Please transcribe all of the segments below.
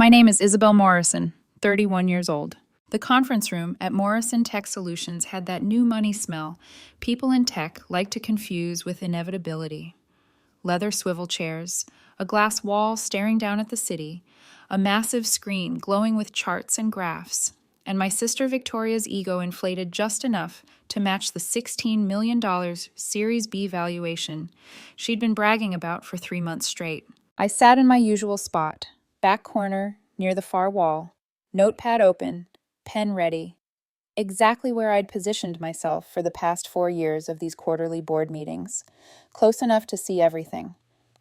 My name is Isabel Morrison, 31 years old. The conference room at Morrison Tech Solutions had that new money smell people in tech like to confuse with inevitability. Leather swivel chairs, a glass wall staring down at the city, a massive screen glowing with charts and graphs, and my sister Victoria's ego inflated just enough to match the $16 million Series B valuation she'd been bragging about for 3 months straight. I sat in my usual spot, back corner, near the far wall, notepad open, pen ready, exactly where I'd positioned myself for the past 4 years of these quarterly board meetings, close enough to see everything,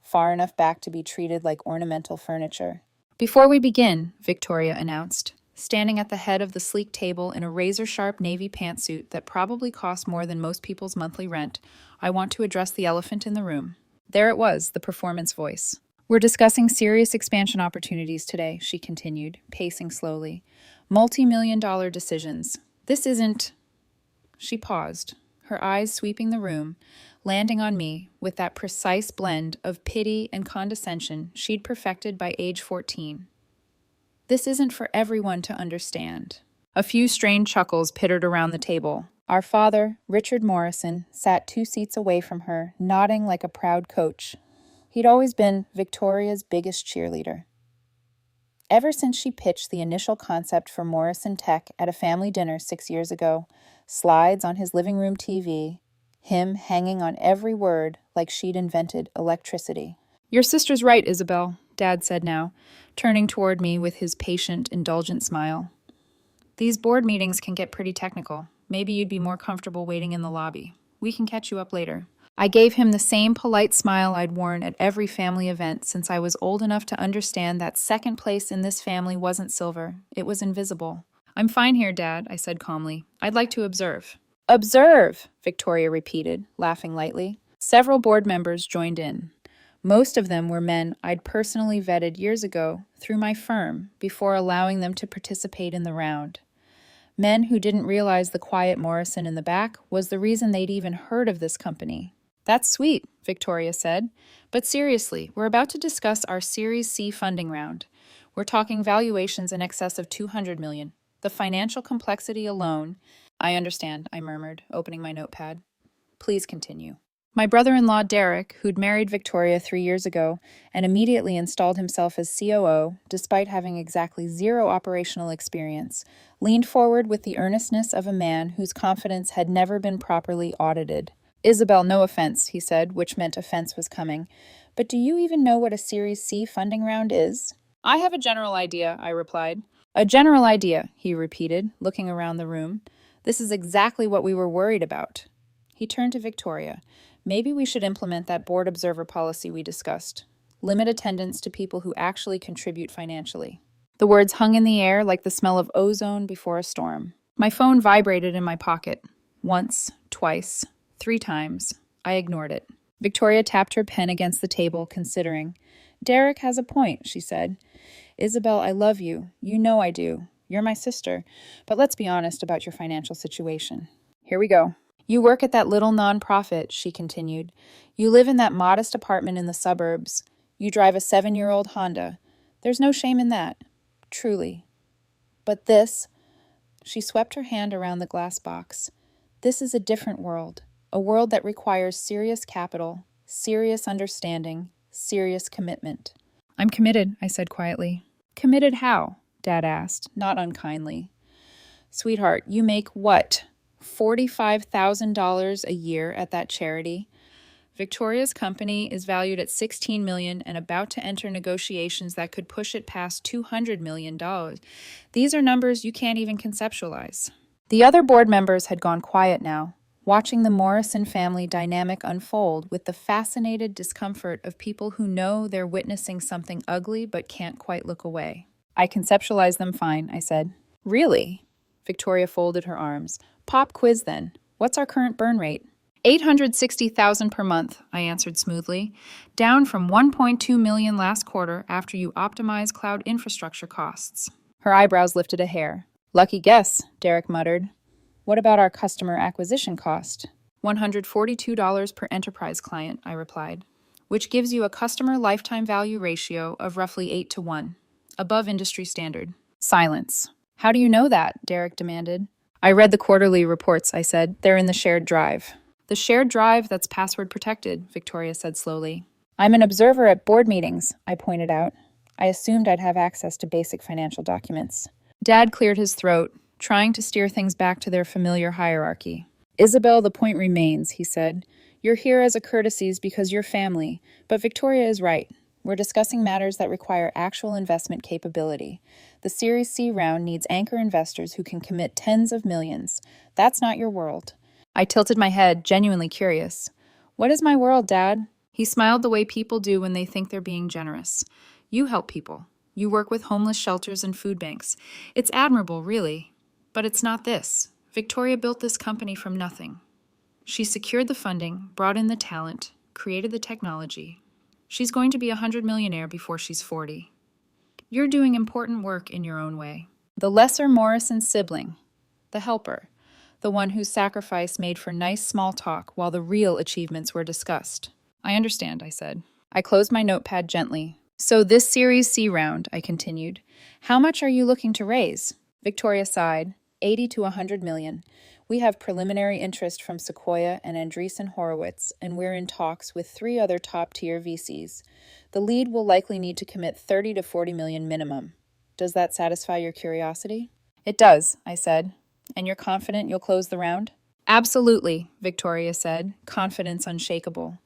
far enough back to be treated like ornamental furniture. "Before we begin," Victoria announced, standing at the head of the sleek table in a razor-sharp navy pantsuit that probably cost more than most people's monthly rent, "I want to address the elephant in the room." There it was, the performance voice. "We're discussing serious expansion opportunities today," she continued, pacing slowly. "Multi-million-dollar decisions. This isn't—" She paused, her eyes sweeping the room, landing on me with that precise blend of pity and condescension she'd perfected by age 14. "This isn't for everyone to understand." A few strained chuckles pittered around the table. Our father, Richard Morrison, sat 2 seats away from her, nodding like a proud coach. He'd always been Victoria's biggest cheerleader. Ever since she pitched the initial concept for Morrison Tech at a family dinner 6 years ago, slides on his living room TV, him hanging on every word like she'd invented electricity. "Your sister's right, Isabel," Dad said now, turning toward me with his patient, indulgent smile. "These board meetings can get pretty technical. Maybe you'd be more comfortable waiting in the lobby. We can catch you up later." I gave him the same polite smile I'd worn at every family event since I was old enough to understand that second place in this family wasn't silver, it was invisible. "I'm fine here, Dad," I said calmly. "I'd like to observe." "Observe," Victoria repeated, laughing lightly. Several board members joined in. Most of them were men I'd personally vetted years ago through my firm before allowing them to participate in the round. Men who didn't realize the quiet Morrison in the back was the reason they'd even heard of this company. "That's sweet," Victoria said. "But seriously, we're about to discuss our Series C funding round. We're talking valuations in excess of $200 million. The financial complexity alone—" "I understand," I murmured, opening my notepad. "Please continue." My brother-in-law Derek, who'd married Victoria 3 years ago and immediately installed himself as COO, despite having exactly 0 operational experience, leaned forward with the earnestness of a man whose confidence had never been properly audited. "Isabel, no offense," he said, which meant offense was coming, "but do you even know what a Series C funding round is?" "I have a general idea," I replied. "A general idea," he repeated, looking around the room. "This is exactly what we were worried about." He turned to Victoria. "Maybe we should implement that board observer policy we discussed. Limit attendance to people who actually contribute financially." The words hung in the air like the smell of ozone before a storm. My phone vibrated in my pocket. Once, twice, 3 times. I ignored it. Victoria tapped her pen against the table, considering. "Derek has a point," she said. "Isabel, I love you. You know I do. You're my sister. But let's be honest about your financial situation. Here we go. You work at that little nonprofit," she continued. "You live in that modest apartment in the suburbs. You drive a 7-year-old Honda. There's no shame in that. Truly. But this," she swept her hand around the glass box, "this is a different world. A world that requires serious capital, serious understanding, serious commitment." "I'm committed," I said quietly. "Committed how?" Dad asked, not unkindly. "Sweetheart, you make what? $45,000 a year at that charity? Victoria's company is valued at $16 million and about to enter negotiations that could push it past $200 million. These are numbers you can't even conceptualize." The other board members had gone quiet now, watching the Morrison family dynamic unfold with the fascinated discomfort of people who know they're witnessing something ugly but can't quite look away. "I conceptualize them fine," I said. "Really?" Victoria folded her arms. "Pop quiz then. What's our current burn rate?" $860,000 per month, I answered smoothly, down from $1.2 million last quarter after you optimize cloud infrastructure costs. Her eyebrows lifted a hair. "Lucky guess," Derek muttered. "What about our customer acquisition cost?" $142 per enterprise client, I replied, which gives you a customer lifetime value ratio of roughly 8 to 1. above industry standard. Silence. How do you know that? Derek demanded. I read the quarterly reports, I said. They're in the shared drive. The shared drive that's password protected, Victoria said slowly. I'm an observer at board meetings, I pointed out. I assumed I'd have access to basic financial documents. Dad cleared his throat, trying to steer things back to their familiar hierarchy. Isabel, the point remains, he said. You're here as a courtesies because you're family, but Victoria is right. We're discussing matters that require actual investment capability. The Series C round needs anchor investors who can commit tens of millions. That's not your world. I tilted my head, genuinely curious. What is my world, Dad? He smiled the way people do when they think they're being generous. You help people. You work with homeless shelters and food banks. It's admirable, really. But it's not this. Victoria built this company from nothing. She secured the funding, brought in the talent, created the technology. She's going to be a 100-millionaire before she's 40. You're doing important work in your own way. The lesser Morrison sibling, the helper, the one whose sacrifice made for nice small talk while the real achievements were discussed. I understand, I said. I closed my notepad gently. So this Series C round, I continued. How much are you looking to raise? Victoria sighed. 80 to 100 million. We have preliminary interest from Sequoia and Andreessen Horowitz, and we're in talks with 3 other top-tier VCs. The lead will likely need to commit 30 to 40 million minimum. Does that satisfy your curiosity? It does, I said. And you're confident you'll close the round? Absolutely, Victoria said, confidence unshakable.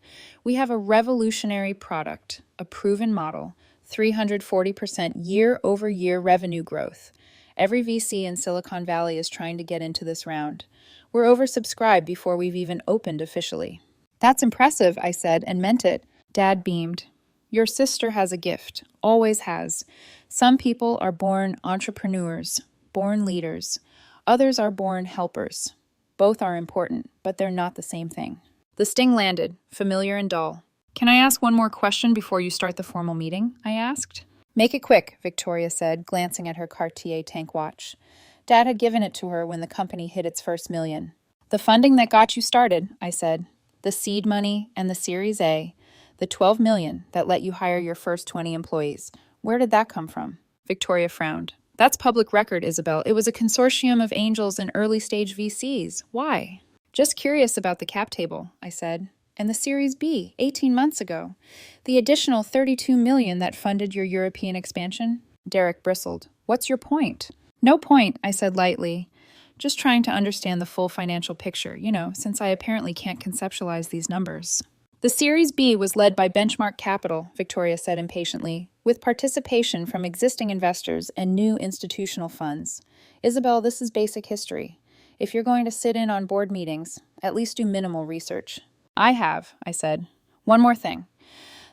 We have a revolutionary product, a proven model, 340% year-over-year revenue growth. Every VC in Silicon Valley is trying to get into this round. We're oversubscribed before we've even opened officially. That's impressive, I said, and meant it. Dad beamed. Your sister has a gift, always has. Some people are born entrepreneurs, born leaders. Others are born helpers. Both are important, but they're not the same thing. The sting landed, familiar and dull. Can I ask one more question before you start the formal meeting? I asked. Make it quick, Victoria said, glancing at her Cartier tank watch. Dad had given it to her when the company hit its first million. The funding that got you started, I said. The seed money and the Series A. The 12 million that let you hire your first 20 employees. Where did that come from? Victoria frowned. That's public record, Isabel. It was a consortium of angels and early-stage VCs. Why? Just curious about the cap table, I said. And the Series B, 18 months ago. The additional 32 million that funded your European expansion? Derek bristled. What's your point? No point, I said lightly. Just trying to understand the full financial picture, since I apparently can't conceptualize these numbers. The Series B was led by Benchmark Capital, Victoria said impatiently, with participation from existing investors and new institutional funds. Isabel, this is basic history. If you're going to sit in on board meetings, at least do minimal research. I have, I said. One more thing.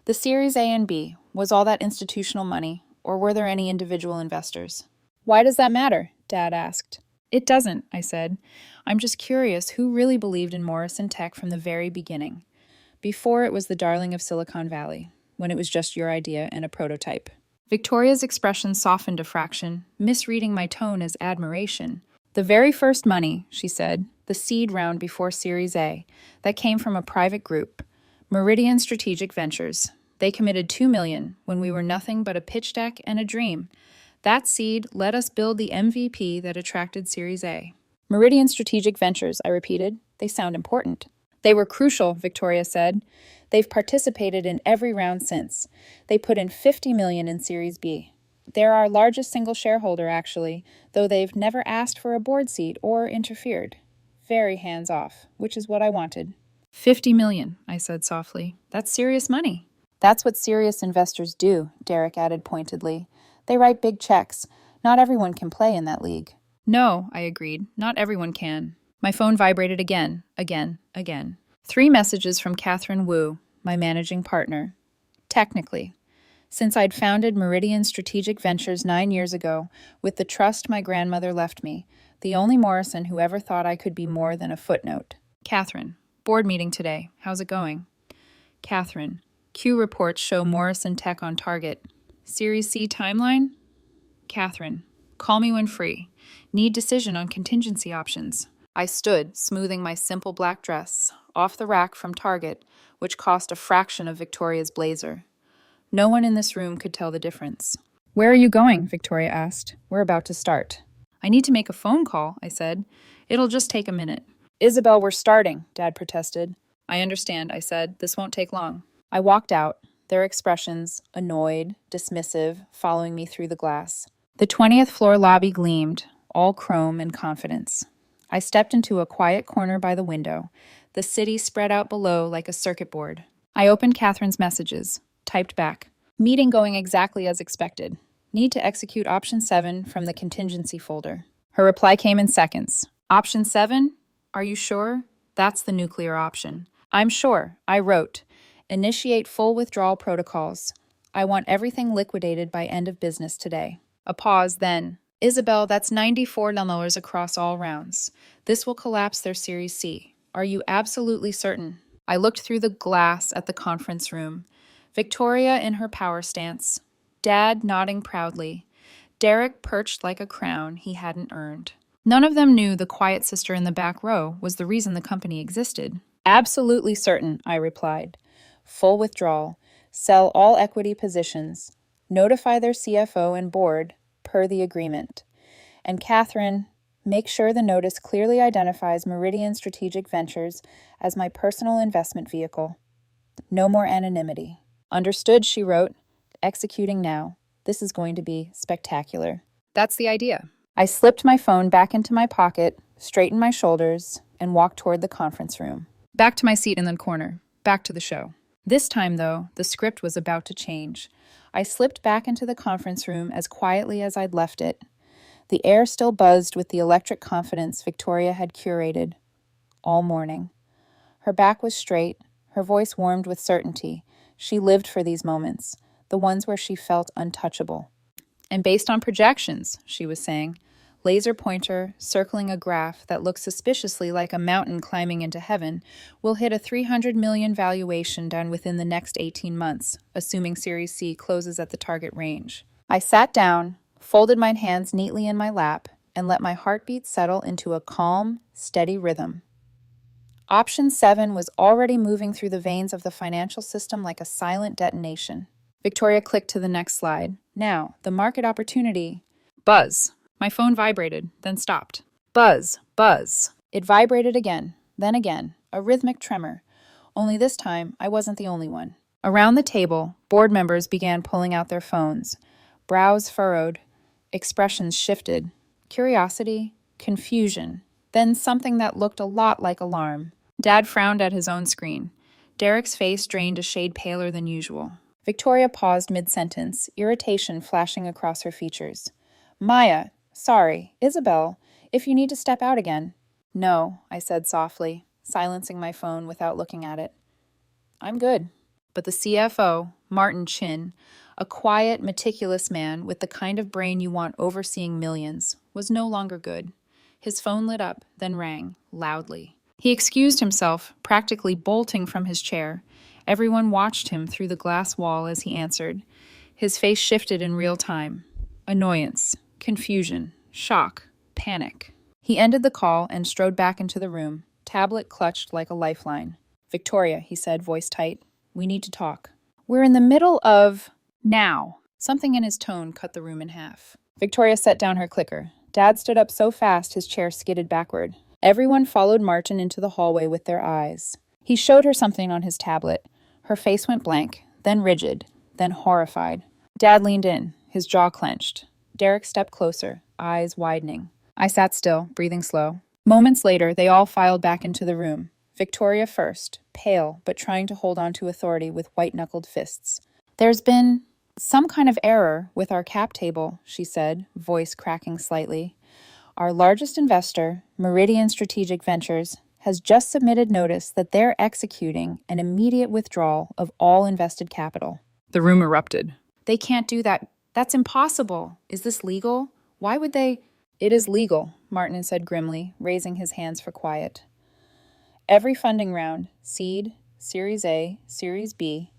The Series A and B, was all that institutional money, or were there any individual investors? Why does that matter? Dad asked. It doesn't, I said. I'm just curious who really believed in Morrison Tech from the very beginning, before it was the darling of Silicon Valley, when it was just your idea and a prototype. Victoria's expression softened a fraction, misreading my tone as admiration. The very first money, she said, the seed round before Series A, that came from a private group, Meridian Strategic Ventures. They committed $2 million when we were nothing but a pitch deck and a dream. That seed let us build the MVP that attracted Series A. Meridian Strategic Ventures, I repeated. They sound important. They were crucial, Victoria said. They've participated in every round since. They put in $50 million in Series B. They're our largest single shareholder, actually, though they've never asked for a board seat or interfered. Very hands-off, which is what I wanted. $50 million, I said softly. That's serious money. That's what serious investors do, Derek added pointedly. They write big checks. Not everyone can play in that league. No, I agreed. Not everyone can. My phone vibrated again. 3 messages from Catherine Wu, my managing partner. Technically, since I'd founded Meridian Strategic Ventures 9 years ago, with the trust my grandmother left me, the only Morrison who ever thought I could be more than a footnote. Catherine, board meeting today. How's it going? Catherine, Q reports show Morrison Tech on target. Series C timeline? Catherine, call me when free. Need decision on contingency options. I stood, smoothing my simple black dress, off the rack from Target, which cost a fraction of Victoria's blazer. No one in this room could tell the difference. Where are you going? Victoria asked. We're about to start. I need to make a phone call, I said. It'll just take a minute. Isabel, we're starting, Dad protested. I understand, I said. This won't take long. I walked out, their expressions, annoyed, dismissive, following me through the glass. The 20th floor lobby gleamed, all chrome and confidence. I stepped into a quiet corner by the window, the city spread out below like a circuit board. I opened Catherine's messages, typed back. Meeting going exactly as expected. Need to execute option 7 from the contingency folder. Her reply came in seconds. Option 7? Are you sure? That's the nuclear option. I'm sure, I wrote. Initiate full withdrawal protocols. I want everything liquidated by end of business today. A pause, then. Isabel, that's $94 across all rounds. This will collapse their Series C. Are you absolutely certain? I looked through the glass at the conference room. Victoria in her power stance. Dad nodding proudly. Derek perched like a crown he hadn't earned. None of them knew the quiet sister in the back row was the reason the company existed. Absolutely certain, I replied. Full withdrawal. Sell all equity positions. Notify their CFO and board, per the agreement. And Catherine, make sure the notice clearly identifies Meridian Strategic Ventures as my personal investment vehicle. No more anonymity. Understood, she wrote. Executing now. This is going to be spectacular. That's the idea. I slipped my phone back into my pocket, straightened my shoulders, and walked toward the conference room. Back to my seat in the corner. Back to the show. This time, though, the script was about to change. I slipped back into the conference room as quietly as I'd left it. The air still buzzed with the electric confidence Victoria had curated all morning. Her back was straight, her voice warmed with certainty. She lived for these moments, the ones where she felt untouchable. And based on projections, she was saying, laser pointer circling a graph that looks suspiciously like a mountain climbing into heaven, will hit a $300 million valuation done within the next 18 months, assuming Series C closes at the target range. I sat down, folded my hands neatly in my lap, and let my heartbeat settle into a calm, steady rhythm. Option 7 was already moving through the veins of the financial system like a silent detonation. Victoria clicked to the next slide. Now, the market opportunity. Buzz. My phone vibrated, then stopped. Buzz, buzz. It vibrated again, then again, a rhythmic tremor. Only this time, I wasn't the only one. Around the table, board members began pulling out their phones. Brows furrowed, expressions shifted. Curiosity, confusion, then something that looked a lot like alarm. Dad frowned at his own screen. Derek's face drained a shade paler than usual. Victoria paused mid-sentence, irritation flashing across her features. Maya, sorry, Isabel, if you need to step out again. No, I said softly, silencing my phone without looking at it. I'm good. But the CFO, Martin Chin, a quiet, meticulous man with the kind of brain you want overseeing millions, was no longer good. His phone lit up, then rang, loudly. He excused himself, practically bolting from his chair. Everyone watched him through the glass wall as he answered. His face shifted in real time. Annoyance, confusion, shock, panic. He ended the call and strode back into the room, tablet clutched like a lifeline. Victoria, he said, voice tight, we need to talk. We're in the middle of... now. Something in his tone cut the room in half. Victoria set down her clicker. Dad stood up so fast his chair skidded backward. Everyone followed Martin into the hallway with their eyes. He showed her something on his tablet. Her face went blank, then rigid, then horrified. Dad leaned in, his jaw clenched. Derek stepped closer, eyes widening. I sat still, breathing slow. Moments later, they all filed back into the room. Victoria first, pale, but trying to hold on to authority with white-knuckled fists. There's been some kind of error with our cap table, she said, voice cracking slightly. Our largest investor, Meridian Strategic Ventures, has just submitted notice that they're executing an immediate withdrawal of all invested capital. The room erupted. They can't do that. That's impossible. Is this legal? Why would they? It is legal, Martin said grimly, raising his hands for quiet. Every funding round, seed, Series A, Series B,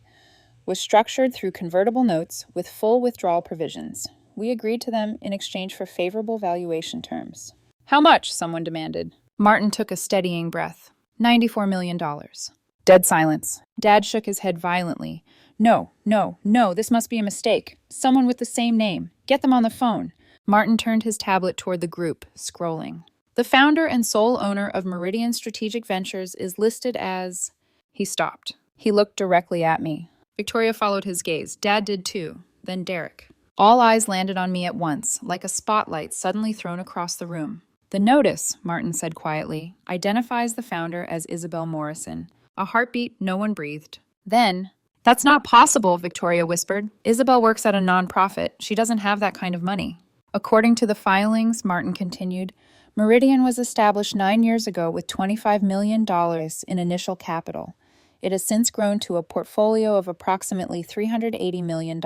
was structured through convertible notes with full withdrawal provisions. We agreed to them in exchange for favorable valuation terms. How much? Someone demanded. Martin took a steadying breath. $94 million. Dead silence. Dad shook his head violently, No, no, no, this must be a mistake. Someone with the same name. Get them on the phone. Martin turned his tablet toward the group, scrolling. The founder and sole owner of Meridian Strategic Ventures is listed as... He stopped. He looked directly at me. Victoria followed his gaze. Dad did too. Then Derek. All eyes landed on me at once, like a spotlight suddenly thrown across the room. The notice, Martin said quietly, identifies the founder as Isabel Morrison. A heartbeat, no one breathed. Then, "That's not possible," Victoria whispered. "Isabel works at a nonprofit. She doesn't have that kind of money." According to the filings, Martin continued, Meridian was established 9 years ago with $25 million in initial capital. It has since grown to a portfolio of approximately $380 million.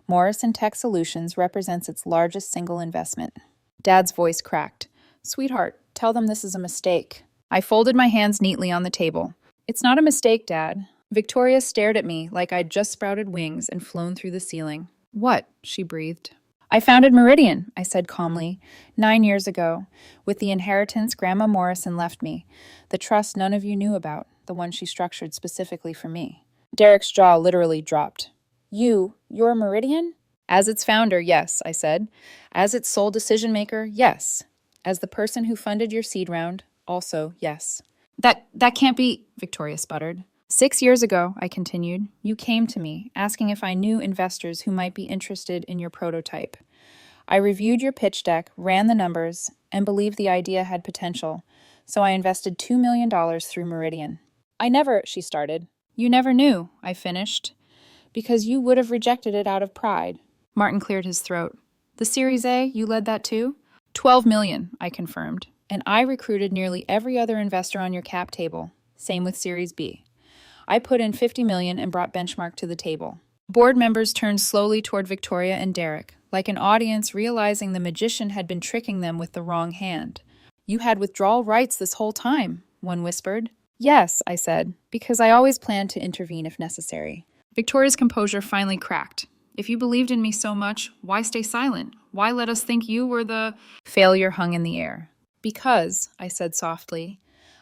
Morrison Tech Solutions represents its largest single investment. Dad's voice cracked. "Sweetheart, tell them this is a mistake." I folded my hands neatly on the table. "It's not a mistake, Dad." Victoria stared at me like I'd just sprouted wings and flown through the ceiling. "What?" she breathed. "I founded Meridian," I said calmly, 9 years ago, with the inheritance Grandma Morrison left me, the trust none of you knew about, the one she structured specifically for me. Derek's jaw literally dropped. You're Meridian?" "As its founder, yes," I said. "As its sole decision-maker, yes. As the person who funded your seed round, also, yes." That can't be," Victoria sputtered. 6 years ago," I continued, "you came to me, asking if I knew investors who might be interested in your prototype. I reviewed your pitch deck, ran the numbers, and believed the idea had potential, so I invested $2 million through Meridian." She started. "You never knew," I finished, "because you would have rejected it out of pride." Martin cleared his throat. "The Series A, you led that too?" $12 million, I confirmed, "and I recruited nearly every other investor on your cap table. Same with Series B. I put in $50 million and brought Benchmark to the table." Board members turned slowly toward Victoria and Derek, like an audience realizing the magician had been tricking them with the wrong hand. "You had withdrawal rights this whole time," one whispered. "Yes," I said, "because I always planned to intervene if necessary." Victoria's composure finally cracked. "If you believed in me so much, why stay silent? Why let us think you were the—" Failure hung in the air. "Because," I said softly,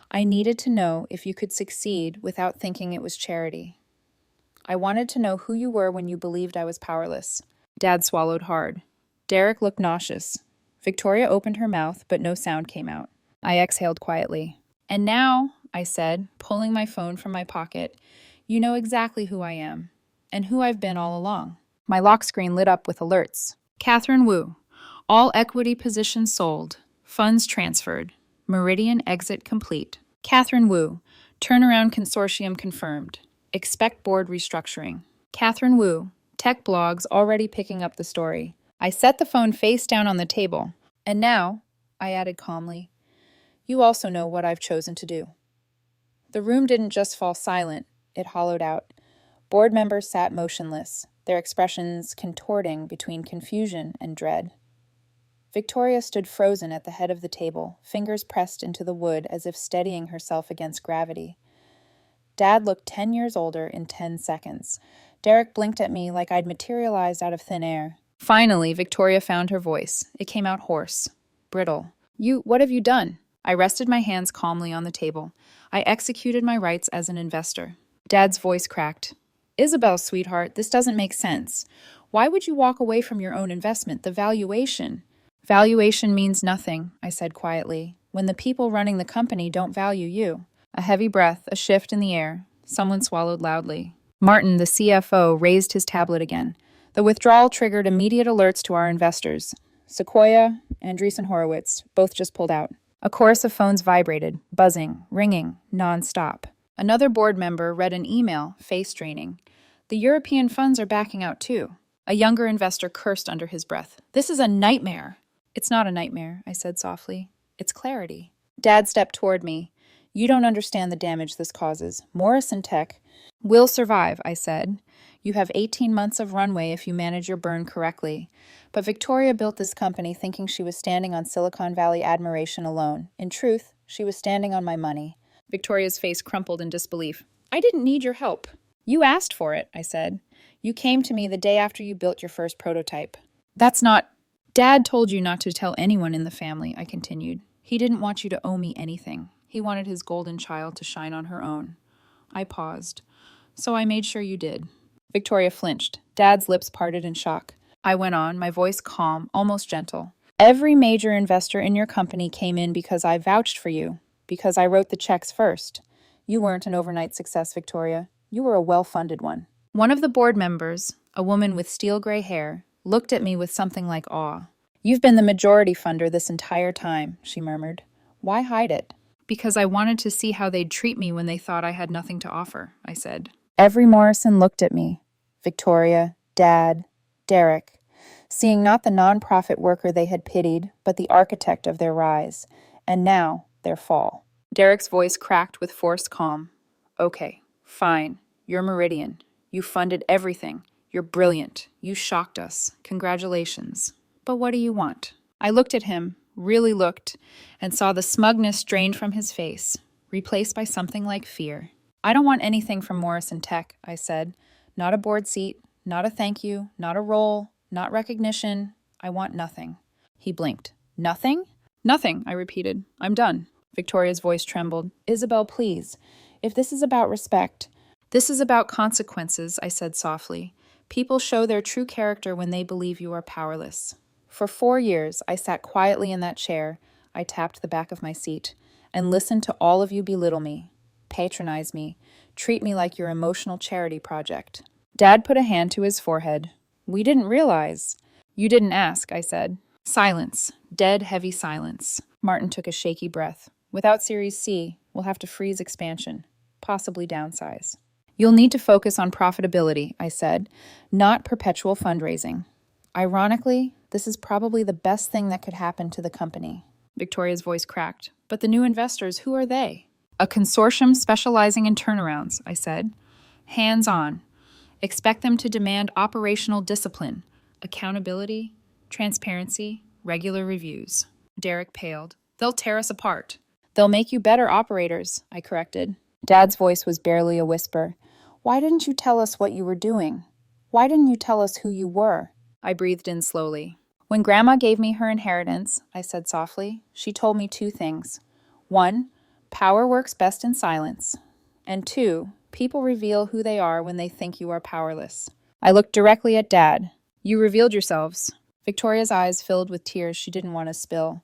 "I needed to know if you could succeed without thinking it was charity. I wanted to know who you were when you believed I was powerless." Dad swallowed hard. Derek looked nauseous. Victoria opened her mouth, but no sound came out. I exhaled quietly. "And now," I said, pulling my phone from my pocket, "you know exactly who I am, and who I've been all along." My lock screen lit up with alerts. Catherine Wu. All equity positions sold. Funds transferred. Meridian exit complete. Catherine Wu. Turnaround consortium confirmed. Expect board restructuring. Catherine Wu. Tech blogs already picking up the story. I set the phone face down on the table. "And now," I added calmly, "you also know what I've chosen to do." The room didn't just fall silent, it hollowed out. Board members sat motionless, their expressions contorting between confusion and dread. Victoria stood frozen at the head of the table, fingers pressed into the wood as if steadying herself against gravity. Dad looked 10 years older in 10 seconds. Derek blinked at me like I'd materialized out of thin air. Finally, Victoria found her voice. It came out hoarse, brittle. What have you done?" I rested my hands calmly on the table. I executed my rights as an investor. Dad's voice cracked. "Isabel, sweetheart, this doesn't make sense. Why would you walk away from your own investment? The valuation." "Valuation means nothing," I said quietly, "when the people running the company don't value you." A heavy breath, a shift in the air. Someone swallowed loudly. Martin, the CFO, raised his tablet again. The withdrawal triggered immediate alerts to our investors. Sequoia, Andreessen Horowitz, both just pulled out. A chorus of phones vibrated, buzzing, ringing, non-stop. Another board member read an email, face straining. "The European funds are backing out too." A younger investor cursed under his breath. "This is a nightmare." "It's not a nightmare," I said softly. "It's clarity." Dad stepped toward me. "You don't understand the damage this causes. Morrison Tech will survive," I said. "You have 18 months of runway if you manage your burn correctly. But Victoria built this company thinking she was standing on Silicon Valley admiration alone. In truth, she was standing on my money." Victoria's face crumpled in disbelief. "I didn't need your help." "You asked for it," I said. "You came to me the day after you built your first prototype." "That's not—" "Dad told you not to tell anyone in the family," I continued. "He didn't want you to owe me anything. He wanted his golden child to shine on her own." I paused. "So I made sure you did." Victoria flinched. Dad's lips parted in shock. I went on, my voice calm, almost gentle. Every major investor in your company came in because I vouched for you, because I wrote the checks first. You weren't an overnight success, Victoria. You were a well-funded one. One of the board members, a woman with steel gray hair, looked at me with something like awe. You've been the majority funder this entire time, she murmured. Why hide it? Because I wanted to see how they'd treat me when they thought I had nothing to offer, I said. Every Morrison looked at me. Victoria, Dad, Derek, seeing not the nonprofit worker they had pitied, but the architect of their rise, and now their fall. Derek's voice cracked with forced calm. Okay, fine. You're Meridian. You funded everything. You're brilliant. You shocked us. Congratulations. But what do you want? I looked at him, really looked, and saw the smugness drained from his face, replaced by something like fear. I don't want anything from Morrison Tech, I said. Not a board seat, not a thank you, not a role, not recognition. I want nothing. He blinked. Nothing? Nothing, I repeated. I'm done. Victoria's voice trembled. Isabel, please. If this is about respect. This is about consequences, I said softly. People show their true character when they believe you are powerless. For 4 years, I sat quietly in that chair, I tapped the back of my seat, and listened to all of you belittle me, patronize me, treat me like your emotional charity project. Dad put a hand to his forehead. We didn't realize. You didn't ask, I said. Silence. Dead, heavy silence. Martin took a shaky breath. Without Series C, we'll have to freeze expansion, possibly downsize. You'll need to focus on profitability, I said, not perpetual fundraising. Ironically, this is probably the best thing that could happen to the company. Victoria's voice cracked. But the new investors, who are they? A consortium specializing in turnarounds, I said. Hands-on. Expect them to demand operational discipline, accountability, transparency, regular reviews. Derek paled. They'll tear us apart. They'll make you better operators, I corrected. Dad's voice was barely a whisper. Why didn't you tell us what you were doing? Why didn't you tell us who you were? I breathed in slowly. When Grandma gave me her inheritance, I said softly, she told me 2 things. 1, power works best in silence. And 2, people reveal who they are when they think you are powerless. I looked directly at Dad. You revealed yourselves. Victoria's eyes filled with tears she didn't want to spill.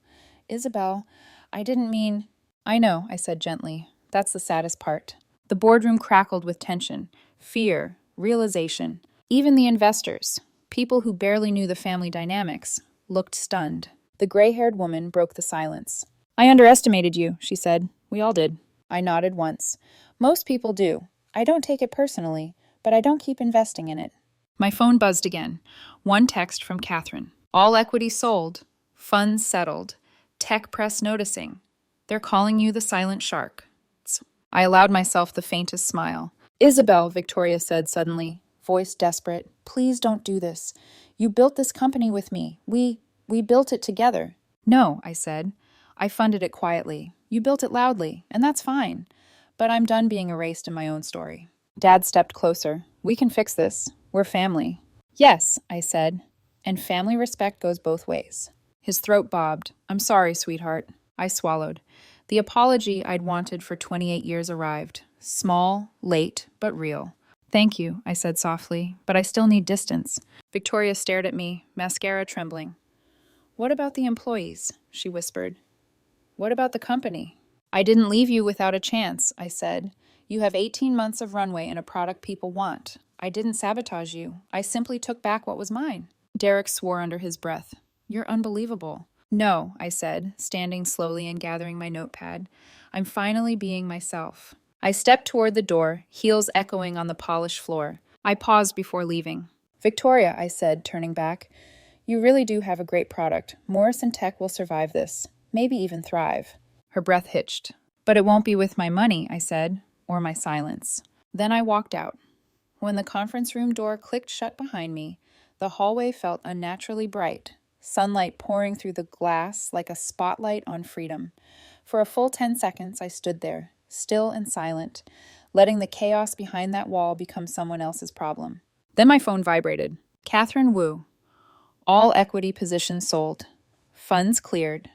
Isabel, I didn't mean... I know, I said gently. That's the saddest part. The boardroom crackled with tension, fear, realization. Even the investors, people who barely knew the family dynamics, looked stunned. The gray-haired woman broke the silence. I underestimated you, she said. We all did. I nodded once. Most people do. I don't take it personally, but I don't keep investing in it. My phone buzzed again. One text from Catherine. All equity sold. Funds settled. Tech press noticing. They're calling you the silent shark. I allowed myself the faintest smile. Isabel, Victoria said suddenly, voice desperate, please don't do this. You built this company with me. We built it together. No, I said. I funded it quietly. You built it loudly, and that's fine. But I'm done being erased in my own story. Dad stepped closer. We can fix this. We're family. Yes, I said. And family respect goes both ways. His throat bobbed. I'm sorry, sweetheart. I swallowed. The apology I'd wanted for 28 years arrived. Small, late, but real. Thank you, I said softly, but I still need distance. Victoria stared at me, mascara trembling. What about the employees? She whispered. What about the company? I didn't leave you without a chance, I said. You have 18 months of runway and a product people want. I didn't sabotage you. I simply took back what was mine. Derek swore under his breath. You're unbelievable. No, I said, standing slowly and gathering my notepad. I'm finally being myself. I stepped toward the door, heels echoing on the polished floor. I paused before leaving. Victoria, I said, turning back, you really do have a great product. Morrison Tech will survive this, maybe even thrive. Her breath hitched. But it won't be with my money, I said, or my silence. Then I walked out. When the conference room door clicked shut behind me, the hallway felt unnaturally bright. Sunlight pouring through the glass like a spotlight on freedom. For a full 10 seconds, I stood there, still and silent, letting the chaos behind that wall become someone else's problem. Then my phone vibrated. Catherine Wu. All equity positions sold. Funds cleared.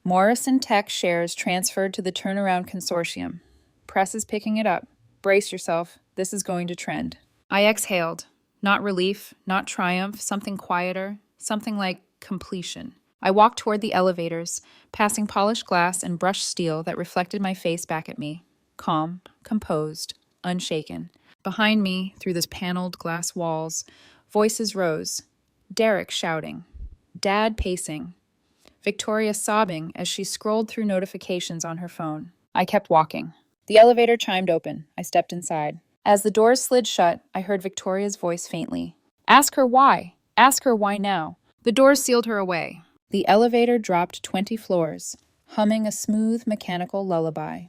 Morrison Tech shares transferred to the turnaround consortium. Press is picking it up. Brace yourself. This is going to trend. I exhaled. Not relief, not triumph, something quieter, something like completion. I walked toward the elevators, passing polished glass and brushed steel that reflected my face back at me. Calm, composed, unshaken. Behind me, through the paneled glass walls, voices rose. Derek shouting. Dad pacing. Victoria sobbing as she scrolled through notifications on her phone. I kept walking. The elevator chimed open. I stepped inside. As the doors slid shut, I heard Victoria's voice faintly. Ask her why. Ask her why now. The doors sealed her away. The elevator dropped 20 floors, humming a smooth, mechanical lullaby.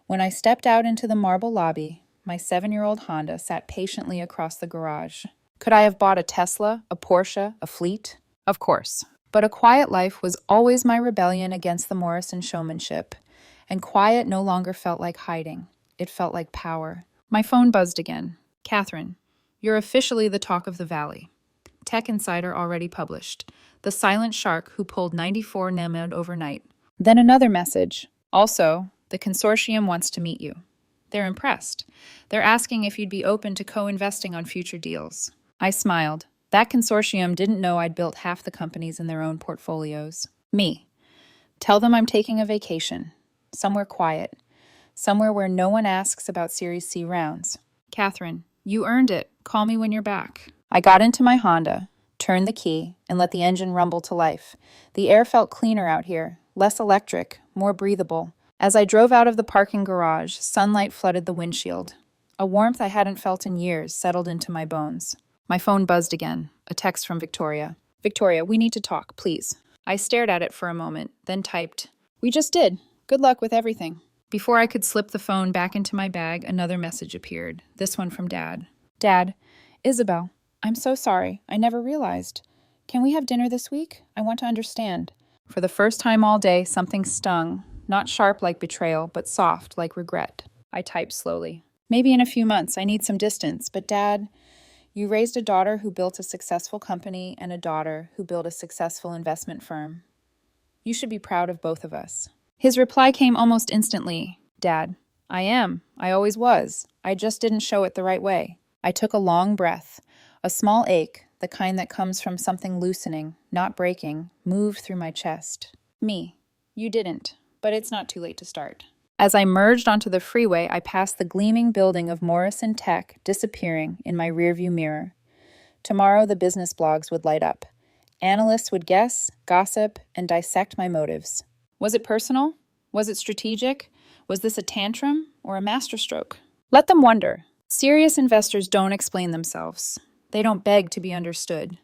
When I stepped out into the marble lobby, my 7-year-old Honda sat patiently across the garage. Could I have bought a Tesla, a Porsche, a fleet? Of course. But a quiet life was always my rebellion against the Morrison showmanship, and quiet no longer felt like hiding. It felt like power. My phone buzzed again. Catherine, you're officially the talk of the valley. Tech Insider already published. The silent shark who pulled 94 Nemad overnight. Then another message. Also, the consortium wants to meet you. They're impressed. They're asking if you'd be open to co-investing on future deals. I smiled. That consortium didn't know I'd built half the companies in their own portfolios. Me. Tell them I'm taking a vacation. Somewhere quiet. Somewhere where no one asks about Series C rounds. Catherine, you earned it. Call me when you're back. I got into my Honda, turned the key, and let the engine rumble to life. The air felt cleaner out here, less electric, more breathable. As I drove out of the parking garage, sunlight flooded the windshield. A warmth I hadn't felt in years settled into my bones. My phone buzzed again, a text from Victoria. Victoria, we need to talk, please. I stared at it for a moment, then typed, We just did. Good luck with everything. Before I could slip the phone back into my bag, another message appeared, this one from Dad. Dad, Isabel, I'm so sorry. I never realized. Can we have dinner this week? I want to understand. For the first time all day, something stung, not sharp like betrayal, but soft like regret. I typed slowly. Maybe in a few months. I need some distance. But Dad, you raised a daughter who built a successful company and a daughter who built a successful investment firm. You should be proud of both of us. His reply came almost instantly. Dad, I am. I always was. I just didn't show it the right way. I took a long breath. A small ache, the kind that comes from something loosening, not breaking, moved through my chest. Me. You didn't, but it's not too late to start. As I merged onto the freeway, I passed the gleaming building of Morrison Tech disappearing in my rearview mirror. Tomorrow the business blogs would light up. Analysts would guess, gossip, and dissect my motives. Was it personal? Was it strategic? Was this a tantrum or a masterstroke? Let them wonder. Serious investors don't explain themselves. They don't beg to be understood.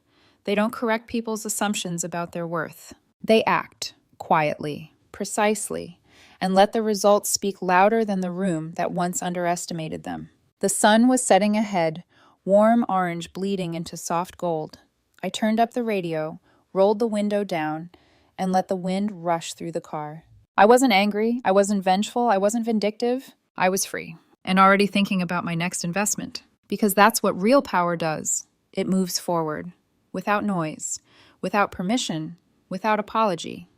They don't correct people's assumptions about their worth. They act, quietly, precisely, and let the results speak louder than the room that once underestimated them. The sun was setting ahead, warm orange bleeding into soft gold. I turned up the radio, rolled the window down, and let the wind rush through the car. I wasn't angry, I wasn't vengeful, I wasn't vindictive. I was free, and already thinking about my next investment. Because that's what real power does. It moves forward, without noise, without permission, without apology.